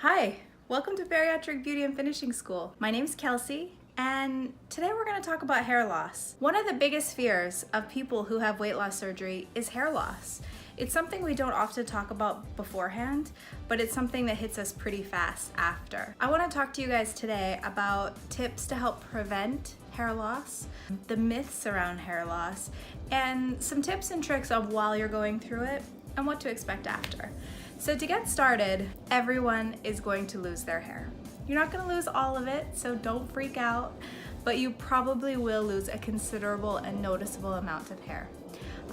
Hi, welcome to Bariatric Beauty and Finishing School. My name's Kelsey, and today we're going to talk about hair loss. One of the biggest fears of people who have weight loss surgery is hair loss. It's something we don't often talk about beforehand, but it's something that hits us pretty fast after. I want to talk to you guys today about tips to help prevent hair loss, the myths around hair loss, and some tips and tricks of while you're going through it and what to expect after. So to get started, everyone is going to lose their hair. You're not going to lose all of it, so don't freak out, but you probably will lose a considerable and noticeable amount of hair.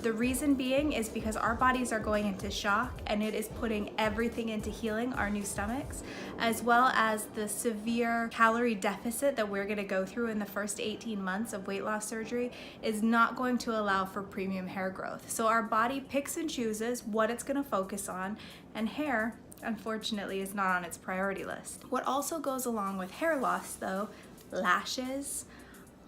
The reason being is because our bodies are going into shock, and it is putting everything into healing our new stomachs, as well as the severe calorie deficit that we're going to go through in the first 18 months of weight loss surgery is not going to allow for premium hair growth. So our body picks and chooses what it's going to focus on, and hair, unfortunately, is not on its priority list. What also goes along with hair loss, though, lashes,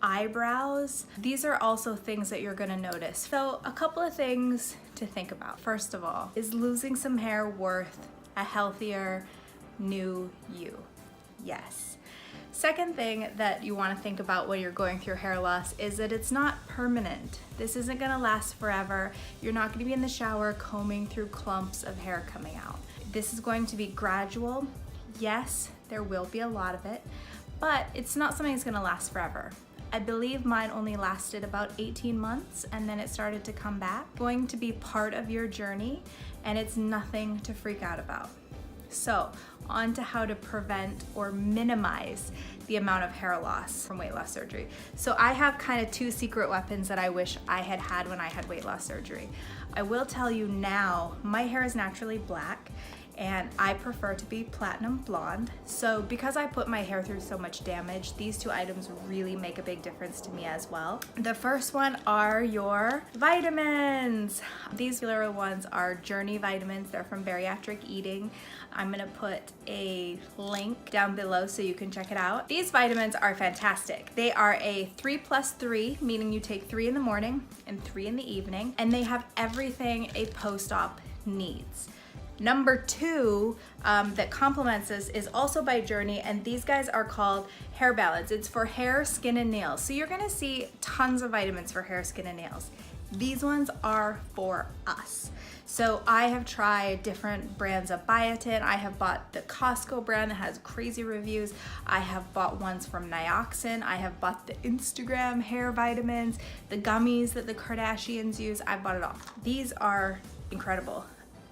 eyebrows, these are also things that you're gonna notice. So a couple of things to think about. First of all, is losing some hair worth a healthier, new you? Yes. Second thing that you wanna think about when you're going through hair loss is that it's not permanent. This isn't gonna last forever. You're not gonna be in the shower combing through clumps of hair coming out. This is going to be gradual. Yes, there will be a lot of it, but it's not something that's gonna last forever. I believe mine only lasted about 18 months and then it started to come back. It's going to be part of your journey and it's nothing to freak out about. So, on to how to prevent or minimize the amount of hair loss from weight loss surgery. So I have kind of two secret weapons that I wish I had had when I had weight loss surgery. I will tell you now, my hair is naturally black and I prefer to be platinum blonde. So because I put my hair through so much damage, these two items really make a big difference to me as well. The first one are your vitamins. These particular ones are Journey vitamins. They're from Bariatric Eating. I'm gonna put a link down below so you can check it out. These vitamins are fantastic. They are a 3+3, meaning you take 3 in the morning and 3 in the evening, and they have everything a post-op needs. Number 2 that complements this is also by Journey, and these guys are called Hair Balance. It's for hair, skin, and nails. So you're gonna see tons of vitamins for hair, skin, and nails. These ones are for us. So I have tried different brands of biotin. I have bought the Costco brand that has crazy reviews. I have bought ones from Nioxin. I have bought the Instagram hair vitamins, the gummies that the Kardashians use. I bought it all. These are incredible,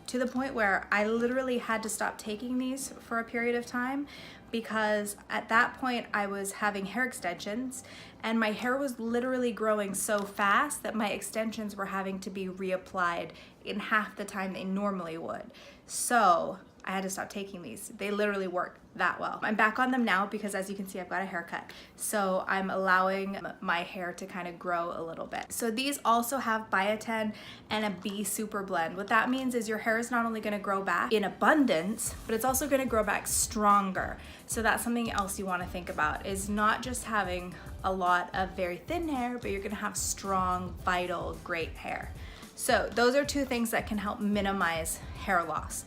to the point where I literally had to stop taking these for a period of time because at that point I was having hair extensions and my hair was literally growing so fast that my extensions were having to be reapplied in half the time they normally would. So I had to stop taking these. They literally work that well. I'm back on them now because, as you can see, I've got a haircut. So I'm allowing my hair to kind of grow a little bit. So these also have biotin and a B super blend. What that means is your hair is not only gonna grow back in abundance, but it's also gonna grow back stronger. So that's something else you wanna think about, is not just having a lot of very thin hair, but you're gonna have strong, vital, great hair. So those are two things that can help minimize hair loss.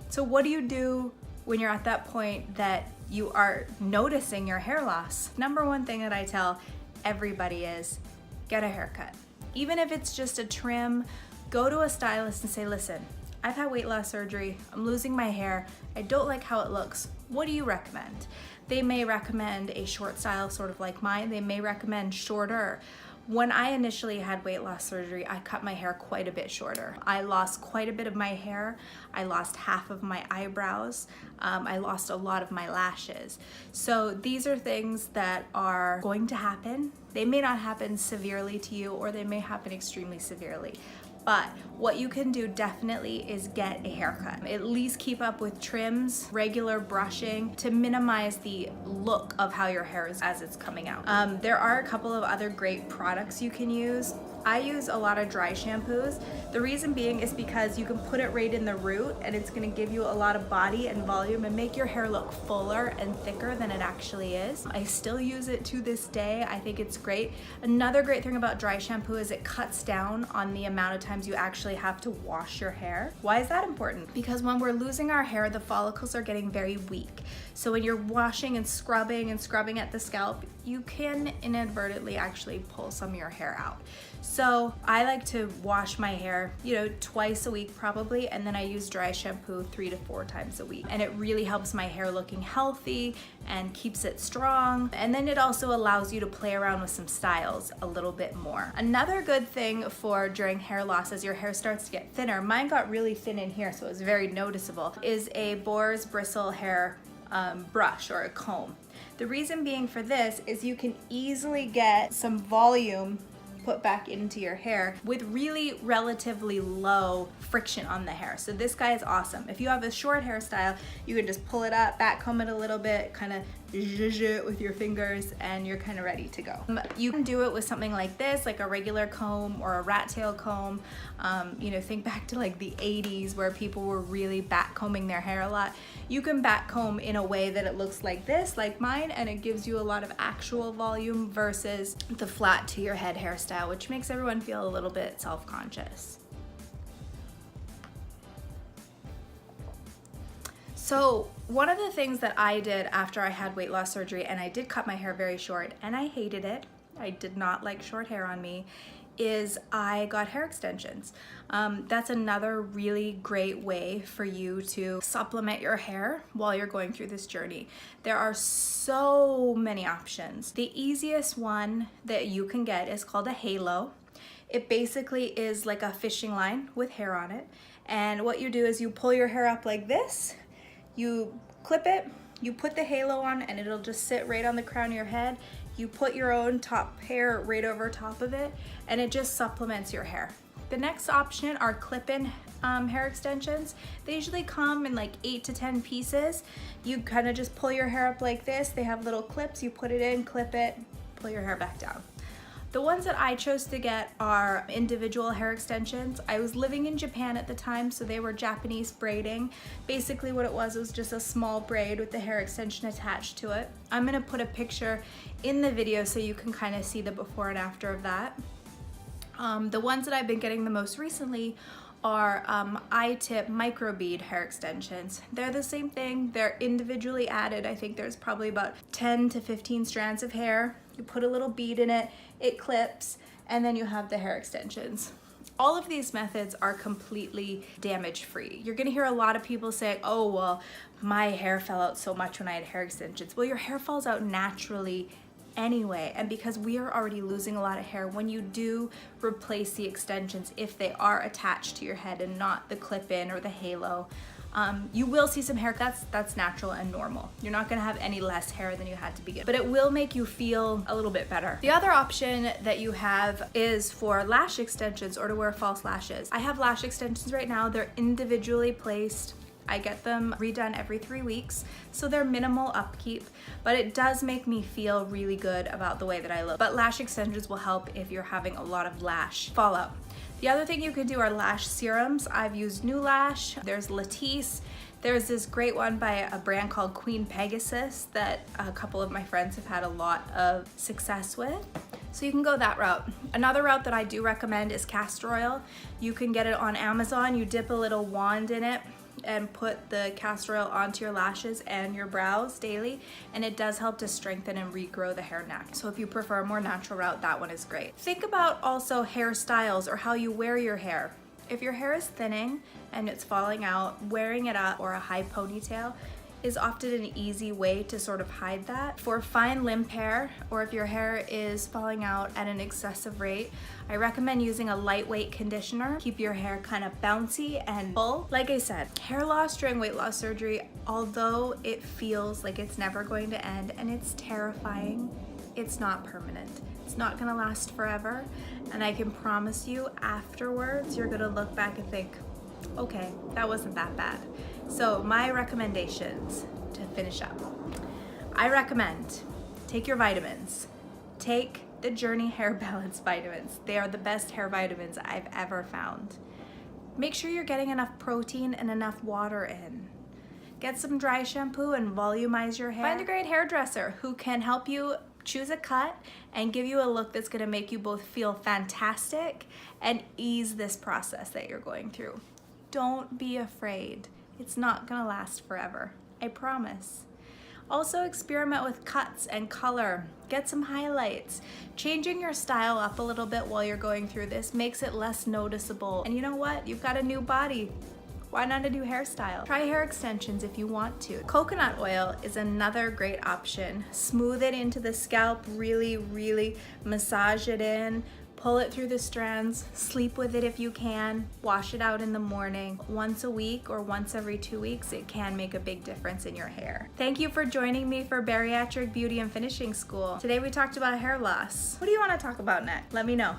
So what do you do when you're at that point that you are noticing your hair loss? Number one thing that I tell everybody is get a haircut. Even if it's just a trim, go to a stylist and say, listen, I've had weight loss surgery, I'm losing my hair, I don't like how it looks, what do you recommend? They may recommend a short style, sort of like mine. They may recommend shorter. When I initially had weight loss surgery, I cut my hair quite a bit shorter. I lost quite a bit of my hair. I lost half of my eyebrows. I lost a lot of my lashes. So these are things that are going to happen. They may not happen severely to you, or they may happen extremely severely. But what you can do definitely is get a haircut. At least keep up with trims, regular brushing to minimize the look of how your hair is as it's coming out. There are a couple of other great products you can use. I use a lot of dry shampoos. The reason being is because you can put it right in the root and it's gonna give you a lot of body and volume and make your hair look fuller and thicker than it actually is. I still use it to this day. I think it's great. Another great thing about dry shampoo is it cuts down on the amount of times you actually have to wash your hair. Why is that important? Because when we're losing our hair, the follicles are getting very weak. So when you're washing and scrubbing at the scalp, you can inadvertently actually pull some of your hair out. So I like to wash my hair, twice a week probably, and then I use dry shampoo 3 to 4 times a week. And it really helps my hair looking healthy and keeps it strong. And then it also allows you to play around with some styles a little bit more. Another good thing for during hair loss as your hair starts to get thinner, mine got really thin in here so it was very noticeable, is a boar's bristle hair brush or a comb. The reason being for this is you can easily get some volume put back into your hair with really relatively low friction on the hair. So this guy is awesome. If you have a short hairstyle, you can just pull it up, back comb it a little bit, kind of zhuzh it with your fingers, and you're kind of ready to go. You can do it with something like this, like a regular comb or a rat tail comb. Think back to like the 80s where people were really back combing their hair a lot. You can back comb in a way that it looks like this, like mine, and it gives you a lot of actual volume versus the flat to your head hairstyle, which makes everyone feel a little bit self-conscious. So one of the things that I did after I had weight loss surgery, and I did cut my hair very short and I hated it, I did not like short hair on me, is I got hair extensions. That's another really great way for you to supplement your hair while you're going through this journey. There are so many options. The easiest one that you can get is called a halo. It basically is like a fishing line with hair on it. And what you do is you pull your hair up like this, you clip it, you put the halo on, and it'll just sit right on the crown of your head. You put your own top hair right over top of it, and it just supplements your hair. The next option are clip-in hair extensions. They usually come in like 8 to 10 pieces. You kind of just pull your hair up like this. They have little clips. You put it in, clip it, pull your hair back down. The ones that I chose to get are individual hair extensions. I was living in Japan at the time, so they were Japanese braiding. Basically what it was just a small braid with the hair extension attached to it. I'm gonna put a picture in the video so you can kind of see the before and after of that. The ones that I've been getting the most recently are I-tip microbead hair extensions. They're the same thing, they're individually added. I think there's probably about 10 to 15 strands of hair. You put a little bead in it, it clips, and then you have the hair extensions. All of these methods are completely damage-free. You're gonna hear a lot of people say, oh, well, my hair fell out so much when I had hair extensions. Well, your hair falls out naturally anyway, and because we are already losing a lot of hair, when you do replace the extensions, if they are attached to your head and not the clip-in or the halo, you will see some hair. That's natural and normal. You're not gonna have any less hair than you had to begin, but it will make you feel a little bit better. The other option that you have is for lash extensions or to wear false lashes. I have lash extensions right now. They're individually placed. I get them redone every 3 weeks, so they're minimal upkeep, but it does make me feel really good about the way that I look. But lash extensions will help if you're having a lot of lash fallout. The other thing you could do are lash serums. I've used New Lash, there's Latisse, there's this great one by a brand called Queen Pegasus that a couple of my friends have had a lot of success with. So you can go that route. Another route that I do recommend is castor oil. You can get it on Amazon. You dip a little wand in it and put the castor oil onto your lashes and your brows daily, and it does help to strengthen and regrow the hair naturally. So if you prefer a more natural route, that one is great. Think about also hairstyles or how you wear your hair. If your hair is thinning and it's falling out, wearing it up or a high ponytail is often an easy way to sort of hide that. For fine limp hair, or if your hair is falling out at an excessive rate, I recommend using a lightweight conditioner. Keep your hair kind of bouncy and full. Like I said, hair loss during weight loss surgery, although it feels like it's never going to end and it's terrifying, it's not permanent. It's not gonna last forever, and I can promise you afterwards, you're gonna look back and think, okay, that wasn't that bad. So my recommendations to finish up. I recommend take your vitamins, take the Journey Hair Balance Vitamins. They are the best hair vitamins I've ever found. Make sure you're getting enough protein and enough water in. Get some dry shampoo and volumize your hair. Find a great hairdresser who can help you choose a cut and give you a look that's gonna make you both feel fantastic and ease this process that you're going through. Don't be afraid. It's not gonna last forever, I promise. Also experiment with cuts and color. Get some highlights. Changing your style up a little bit while you're going through this makes it less noticeable. And you know what? You've got a new body. Why not a new hairstyle? Try hair extensions if you want to. Coconut oil is another great option. Smooth it into the scalp, really massage it in. Pull it through the strands, sleep with it if you can, wash it out in the morning. Once a week or once every 2 weeks, it can make a big difference in your hair. Thank you for joining me for Bariatric Beauty and Finishing School. Today we talked about hair loss. What do you want to talk about next? Let me know.